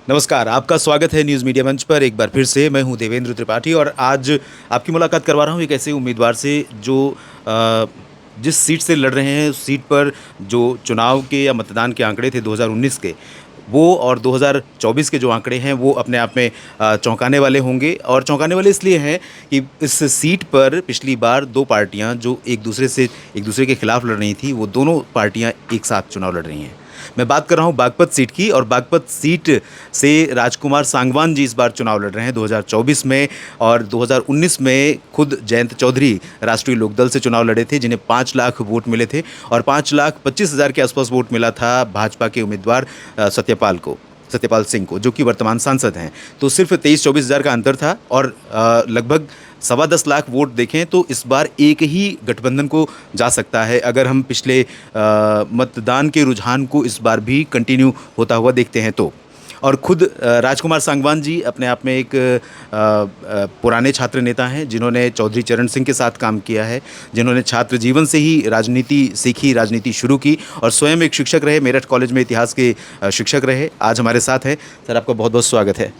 नमस्कार, आपका स्वागत है न्यूज़ मीडिया मंच पर। एक बार फिर से मैं हूं देवेंद्र त्रिपाठी और आज आपकी मुलाकात करवा रहा हूं एक ऐसे उम्मीदवार से जो अ, जिस सीट से लड़ रहे हैं उस सीट पर जो चुनाव के या मतदान के आंकड़े थे 2019 के, वो और 2024 के जो आंकड़े हैं वो अपने आप में चौंकाने वाले होंगे। और चौंकाने वाले इसलिए हैं कि इस सीट पर पिछली बार 2 पार्टियां जो एक दूसरे के खिलाफ लड़ रही थी, वो दोनों पार्टियां एक साथ चुनाव लड़ रही हैं। मैं बात कर रहा हूं बागपत सीट की, और बागपत सीट से राजकुमार सांगवान जी इस बार चुनाव लड़ रहे हैं 2024 में। और 2019 में खुद जयंत चौधरी राष्ट्रीय लोकदल से चुनाव लड़े थे, जिन्हें 5 लाख वोट मिले थे और 5,25,000 के आसपास वोट मिला था भाजपा के उम्मीदवार सत्यपाल सिंह को, जो कि वर्तमान सांसद हैं। तो सिर्फ 23-24 हज़ार का अंतर था और लगभग 10.25 लाख वोट देखें तो इस बार एक ही गठबंधन को जा सकता है, अगर हम पिछले मतदान के रुझान को इस बार भी कंटिन्यू होता हुआ देखते हैं तो। और खुद राजकुमार सांगवान जी अपने आप में एक पुराने छात्र नेता हैं, जिन्होंने चौधरी चरण सिंह के साथ काम किया है, जिन्होंने छात्र जीवन से ही राजनीति सीखी, राजनीति शुरू की और स्वयं एक शिक्षक रहे, मेरठ कॉलेज में इतिहास के शिक्षक रहे। आज हमारे साथ हैं। सर, आपका बहुत बहुत स्वागत है।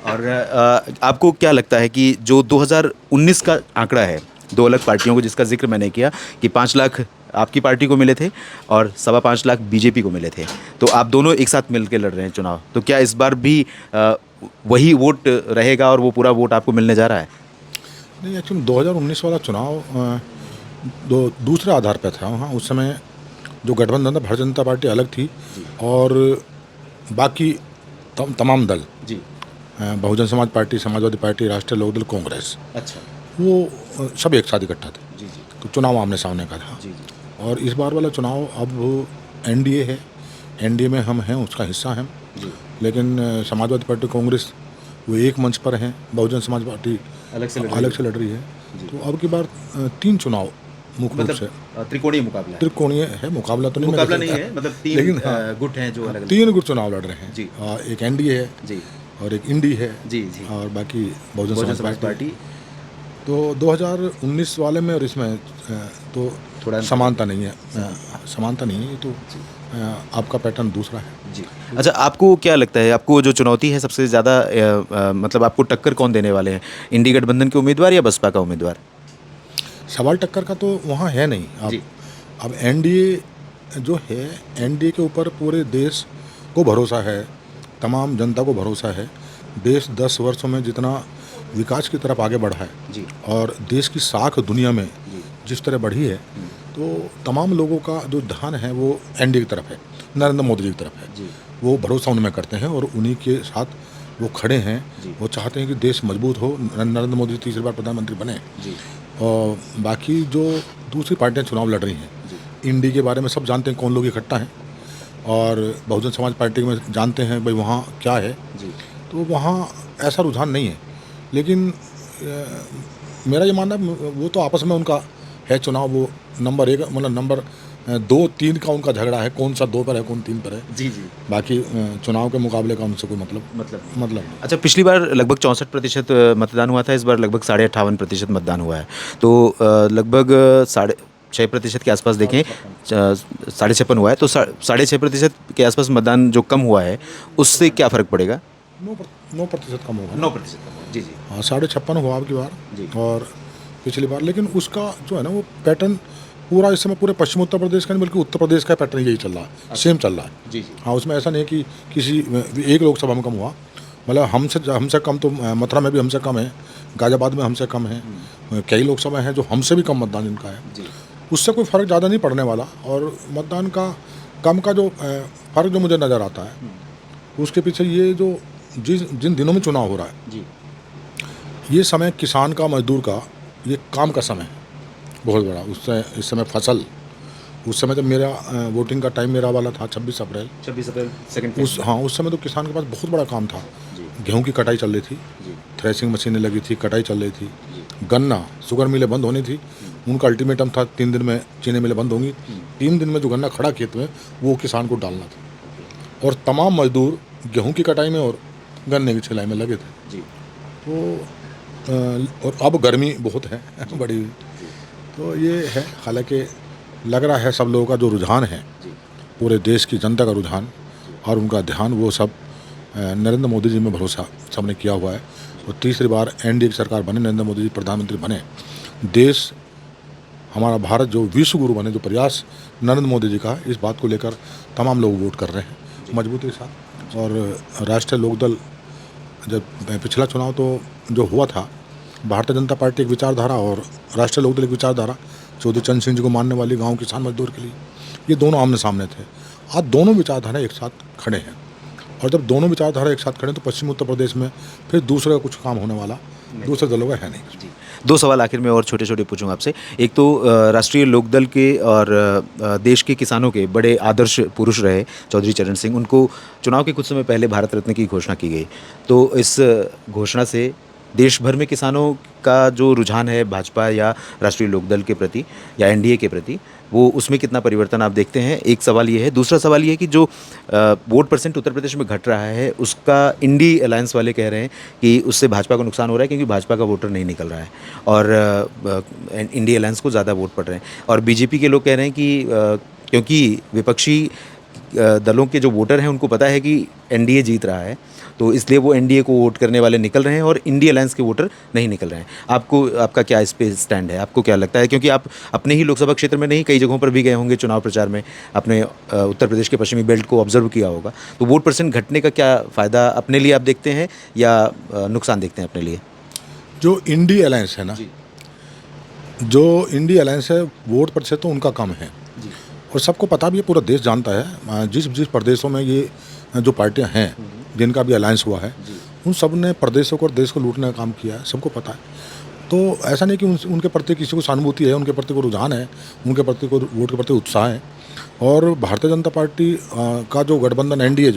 और आपको क्या लगता है कि जो 2019 का आंकड़ा है, 2 अलग पार्टियों को जिसका जिक्र मैंने किया कि 5 लाख आपकी पार्टी को मिले थे और 5.25 लाख बीजेपी को मिले थे, तो आप दोनों एक साथ मिलकर लड़ रहे हैं चुनाव, तो क्या इस बार भी वही वोट रहेगा और वो पूरा वोट आपको मिलने जा रहा है? नहीं, एक्चुअली 2019 वाला चुनाव दूसरे आधार पर था। वहाँ उस समय जो गठबंधन था, भारतीय जनता पार्टी अलग थी और बाकी तमाम दल जी। बहुजन समाज पार्टी, समाजवादी पार्टी, राष्ट्रीय लोकदल, कांग्रेस, अच्छा। वो सब एक साथ इकट्ठा थे। जी जी तो चुनाव आमने सामने का था। जी जी और इस बार वाला चुनाव अब एनडीए है, एनडीए में हम हैं, उसका हिस्सा हैं। जी। लेकिन समाजवादी पार्टी, कांग्रेस वो एक मंच पर हैं, बहुजन समाज पार्टी अलग से लड़ रही है। तो अब की बार 3 चुनाव मुख्य रूप से त्रिकोणीय मुकाबला है। त्रिकोणीय है। मुकाबला तो नहीं है, मतलब 3 लेकिन गुट हैं जो अलग 3 गुट चुनाव लड़ रहे हैं जी। एक एनडीए है जी और एक इंडी है जी जी और बाकी बहुजन बहुजन समाज समाज पार्टी। तो 2019 वाले में और इसमें तो थोड़ा समानता नहीं है। ये तो आपका पैटर्न दूसरा है जी। अच्छा, आपको क्या लगता है, आपको जो चुनौती है सबसे ज़्यादा मतलब आपको टक्कर कौन देने वाले हैं, इंडी गठबंधन के उम्मीदवार या बसपा का उम्मीदवार? सवाल टक्कर का तो वहाँ है नहीं। जी। अब एनडीए जो है, एनडीए के ऊपर पूरे देश को भरोसा है, तमाम जनता को भरोसा है। देश 10 वर्षों में जितना विकास की तरफ आगे बढ़ा है जी। और देश की साख दुनिया में जी। जिस तरह बढ़ी है, तो तमाम लोगों का जो ध्यान है वो एनडीए की तरफ है, नरेंद्र मोदी जी की तरफ है जी। वो भरोसा उनमें करते हैं और उन्हीं के साथ वो खड़े हैं जी। वो चाहते हैं कि देश मजबूत हो, नरेंद्र मोदी तीसरी बार प्रधानमंत्री बने। जी। और बाकी जो दूसरी पार्टियां चुनाव लड़ रही हैं, इंडी के बारे में सब जानते हैं कौन लोग इकट्ठा हैं, और बहुजन समाज पार्टी में जानते हैं भाई वहाँ क्या है जी। तो वहाँ ऐसा रुझान नहीं है। लेकिन मेरा ये मानना है वो तो आपस में उनका है चुनाव, वो नंबर 1 मतलब नंबर 2-3 का उनका झगड़ा है, कौन सा 2 पर है कौन 3 पर है। जी जी। बाकी चुनाव के मुकाबले का उनसे कोई मतलब नहीं। अच्छा, पिछली बार लगभग 64% मतदान हुआ था, इस बार लगभग 58.5% मतदान हुआ है, तो लगभग 6.5% के आसपास देखें, 56.5 हुआ है, तो 6.5% के आसपास मतदान जो कम हुआ है उससे क्या फ़र्क पड़ेगा? 9% कम होगा। 9% कम हुआ। जी जी। हाँ, 56.5 हुआ अब की बार जी। और पिछली बार। लेकिन उसका जो है ना वो पैटर्न पूरा इस समय पूरे पश्चिम उत्तर प्रदेश का नहीं बल्कि उत्तर प्रदेश का पैटर्न यही चल रहा है, सेम चल रहा है। जी जी। हाँ, उसमें ऐसा नहीं है कि किसी एक लोकसभा में कम हुआ, मतलब हमसे कम तो मथुरा में भी हमसे कम है, गाजियाबाद में हमसे कम है, कई लोकसभा हैं जो हमसे भी कम मतदान इनका है। जी। उससे कोई फ़र्क ज़्यादा नहीं पड़ने वाला। और मतदान का कम का जो फ़र्क जो मुझे नज़र आता है उसके पीछे ये जो जिन दिनों में चुनाव हो रहा है जी। ये समय किसान का, मजदूर का, ये काम का समय है बहुत बड़ा। उससे इस समय फसल, उस समय जब मेरा वोटिंग का टाइम मेरा वाला था 26 अप्रैल सेकंड उस समय तो किसान के पास बहुत बड़ा काम था। गेहूं की कटाई चल रही थी, थ्रेसिंग मशीनें लगी थी, कटाई चल रही थी, गन्ना शुगर मिलें बंद होनी थी, उनका अल्टीमेटम था 3 दिन में चीनी मिलें बंद होंगी। 3 दिन में जो गन्ना खड़ा खेत में वो किसान को डालना था, और तमाम मजदूर गेहूँ की कटाई में और गन्ने की छिलाई में लगे थे। जी। तो और अब गर्मी बहुत है बड़ी, तो ये है। हालांकि लग रहा है सब लोगों का जो रुझान है, पूरे देश की जनता का रुझान और उनका ध्यान, वो सब नरेंद्र मोदी जी में भरोसा सबने किया हुआ है और तीसरी बार एनडीए की सरकार बने, नरेंद्र मोदी जी प्रधानमंत्री बने, देश हमारा भारत जो विश्व गुरु बने, जो प्रयास नरेंद्र मोदी जी का, इस बात को लेकर तमाम लोग वोट कर रहे हैं मजबूती के साथ। और राष्ट्रीय लोकदल जब पिछला चुनाव तो जो हुआ था, भारतीय जनता पार्टी एक विचारधारा और राष्ट्रीय लोकदल एक विचारधारा, चौधरी चरण सिंह जी को मानने वाली गांव किसान मजदूर के लिए, ये दोनों आमने सामने थे। आज दोनों विचारधारा एक साथ खड़े हैं और जब दोनों विचारधारा एक साथ खड़े हैं तो पश्चिम उत्तर प्रदेश में फिर दूसरे का कुछ काम होने वाला दूसरे दलों का है नहीं। जी। 2 सवाल आखिर में और छोटे-छोटे पूछूँगा आपसे। एक तो राष्ट्रीय लोकदल के और देश के किसानों के बड़े आदर्श पुरुष रहे चौधरी चरण सिंह, उनको चुनाव के कुछ समय पहले भारत रत्न की घोषणा की गई। तो इस घोषणा से देश भर में किसानों का जो रुझान है भाजपा या राष्ट्रीय लोकदल के प्रति या एनडीए के प्रति, वो उसमें कितना परिवर्तन आप देखते हैं? एक सवाल ये है। दूसरा सवाल ये है कि जो वोट परसेंट उत्तर प्रदेश में घट रहा है, उसका इंडी अलायंस वाले कह रहे हैं कि उससे भाजपा को नुकसान हो रहा है क्योंकि भाजपा का वोटर नहीं निकल रहा है और इंडी अलायंस को ज़्यादा वोट पड़ रहे हैं। और बीजेपी के लोग कह रहे हैं कि क्योंकि विपक्षी दलों के जो वोटर हैं उनको पता है कि एनडीए जीत रहा है, तो इसलिए वो एनडीए को वोट करने वाले निकल रहे हैं और इंडी अलायंस के वोटर नहीं निकल रहे हैं। आपका क्या इस पे स्टैंड है? आपको क्या लगता है? क्योंकि आप अपने ही लोकसभा क्षेत्र में नहीं, कई जगहों पर भी गए होंगे चुनाव प्रचार में, अपने उत्तर प्रदेश के पश्चिमी बेल्ट को ऑब्जर्व किया होगा, तो वोट परसेंट घटने का क्या फ़ायदा अपने लिए आप देखते हैं या नुकसान देखते हैं अपने लिए? जो इंडी अलायंस है ना, जो इंडी अलायंस है, वोट प्रतिशत तो उनका कम है और सबको पता भी है, पूरा देश जानता है। जिस जिस प्रदेशों में ये जो पार्टियां हैं जिनका भी अलायंस हुआ है, उन सब ने प्रदेशों को और देश को लूटने का काम किया है, सबको पता है। तो ऐसा नहीं कि उनके प्रति किसी को सहानुभूति है, उनके प्रति को रुझान है, उनके प्रति को वोट के प्रति उत्साह है। और भारतीय जनता पार्टी का जो गठबंधन एनडीए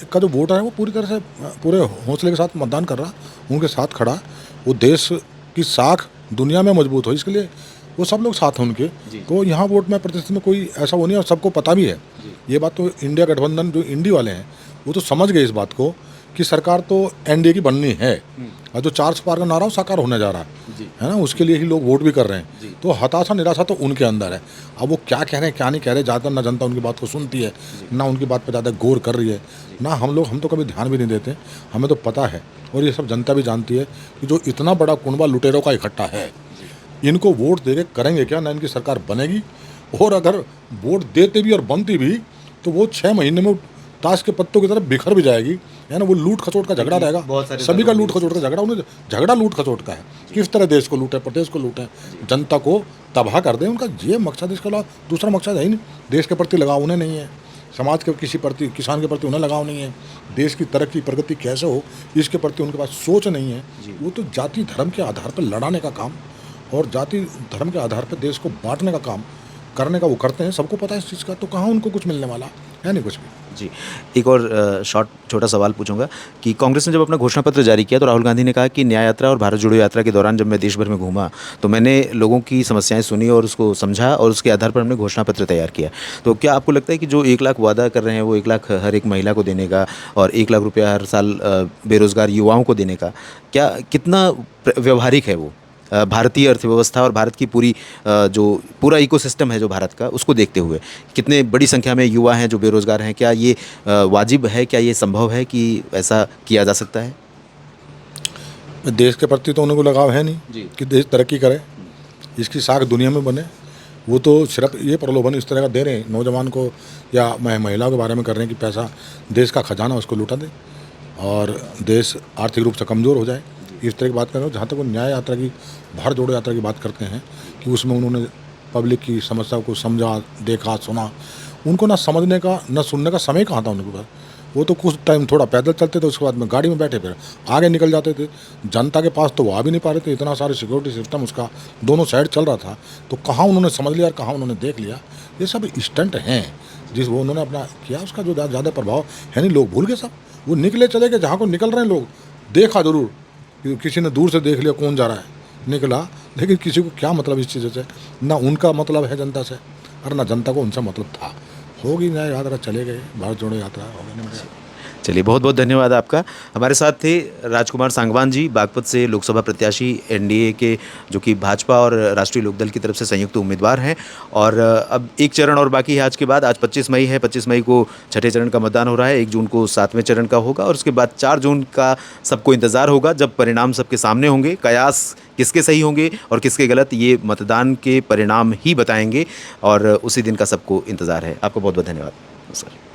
का जो वोटर है, वो पूरी तरह से पूरे हौसले के साथ मतदान कर रहा, उनके साथ खड़ा। वो देश की साख दुनिया में मजबूत हो, इसके लिए वो सब लोग साथ हैं उनके। तो यहाँ वोट में प्रतिशत में कोई ऐसा वो नहीं है और सबको पता भी है ये बात। तो इंडिया गठबंधन जो इंडी वाले हैं वो तो समझ गए इस बात को कि सरकार तो एनडीए की बननी है और जो 400 पार का नारा साकार होने जा रहा है ना, उसके लिए ही लोग वोट भी कर रहे हैं। तो हताशा निराशा तो उनके अंदर है। अब वो क्या कह रहे हैं क्या नहीं कह रहे, ज़्यादा ना जनता उनकी बात को सुनती है, ना उनकी बात पर ज़्यादा गौर कर रही है, ना हम तो कभी ध्यान भी नहीं देते। हमें तो पता है और ये सब जनता भी जानती है कि जो इतना बड़ा कुनबा लुटेरों का इकट्ठा है, इनको वोट दे के करेंगे क्या, ना इनकी सरकार बनेगी। और अगर वोट देते भी और बनती भी तो वो 6 महीने में ताश के पत्तों की तरफ बिखर भी जाएगी, है ना। वो लूट खसोट का झगड़ा रहेगा, सभी का लूट खसोट का झगड़ा। उन्हें झगड़ा लूट खसोट का है, किस तरह देश को लूटे, प्रदेश को लूटे, जनता को तबाह कर दें। उनका ये मकसद, इसके अलावा दूसरा मकसद है ही नहीं। देश के प्रति लगाव उन्हें नहीं है, समाज के किसी प्रति, किसान के प्रति उन्हें लगाव नहीं है, देश की तरक्की प्रगति कैसे हो इसके प्रति उनके पास सोच नहीं है। वो तो जाति धर्म के आधार पर लड़ाने का काम और जाति धर्म के आधार पर देश को बांटने का काम करने का वो करते हैं। सबको पता है इस चीज़ का, तो कहाँ उनको कुछ मिलने वाला है नहीं कुछ भी। जी, एक और छोटा सवाल पूछूंगा कि कांग्रेस ने जब अपना घोषणा पत्र जारी किया तो राहुल गांधी ने कहा कि न्याय यात्रा और भारत जोड़ो यात्रा के दौरान जब मैं देश भर में घूमा तो मैंने लोगों की समस्याएं सुनी और उसको समझा और उसके आधार पर हमने घोषणा पत्र तैयार किया। तो क्या आपको लगता है कि जो 1 लाख वादा कर रहे हैं वो 1 लाख हर एक महिला को देने का और 1 लाख रुपया हर साल बेरोजगार युवाओं को देने का, क्या कितना व्यवहारिक है वो भारतीय अर्थव्यवस्था और भारत की पूरी जो पूरा इकोसिस्टम है जो भारत का, उसको देखते हुए कितने बड़ी संख्या में युवा हैं जो बेरोजगार हैं? क्या ये वाजिब है, क्या ये संभव है कि ऐसा किया जा सकता है? देश के प्रति तो उनको लगाव है नहीं कि देश तरक्की करे, इसकी साख दुनिया में बने। वो तो सिर्फ ये प्रलोभन इस तरह का दे रहे हैं नौजवान को या महिलाओं के बारे में कर रहे हैं कि पैसा देश का खजाना उसको लूटा दे और देश आर्थिक रूप से कमज़ोर हो जाए, इस तरह की बात कर रहे हो। जहाँ तक वो न्याय यात्रा की, भारत जोड़ो यात्रा की बात करते हैं कि उसमें उन्होंने पब्लिक की समस्याओं को समझा, देखा, सुना। उनको ना समझने का ना सुनने का समय कहाँ था उनके पास। वो तो कुछ टाइम थोड़ा पैदल चलते थे, उसके बाद में गाड़ी में बैठे फिर आगे निकल जाते थे। जनता के पास तो वो आ भी नहीं पा रहे थे, इतना सारे सिक्योरिटी सिस्टम उसका दोनों साइड चल रहा था। तो कहाँ उन्होंने समझ लिया और कहाँ उन्होंने देख लिया। ये सब स्टंट हैं जिस वो उन्होंने अपना किया, उसका जो ज़्यादा प्रभाव है नहीं। लोग भूल गए सब, वो निकले चले गए। जहाँ को निकल रहे हैं लोग देखा जरूर, किसी ने दूर से देख लिया कौन जा रहा है, निकला, लेकिन किसी को क्या मतलब इस चीज़ से, ना उनका मतलब है जनता से और ना जनता को उनसे मतलब था। होगी न्याय यात्रा, चले गए, भारत जोड़ो यात्रा हो गई। चलिए, बहुत-बहुत धन्यवाद आपका। हमारे साथ थे राजकुमार सांगवान जी, बागपत से लोकसभा प्रत्याशी एनडीए के, जो कि भाजपा और राष्ट्रीय लोकदल की तरफ से संयुक्त उम्मीदवार हैं। और अब एक चरण और बाकी है आज के बाद। आज 25 मई है, 25 मई को छठे चरण का मतदान हो रहा है, 1 जून को 7वें चरण का होगा और उसके बाद 4 जून का सबको इंतज़ार होगा, जब परिणाम सबके सामने होंगे। कयास किसके सही होंगे और किसके गलत, ये मतदान के परिणाम ही बताएँगे और उसी दिन का सबको इंतज़ार है। आपका बहुत-बहुत धन्यवाद। सर।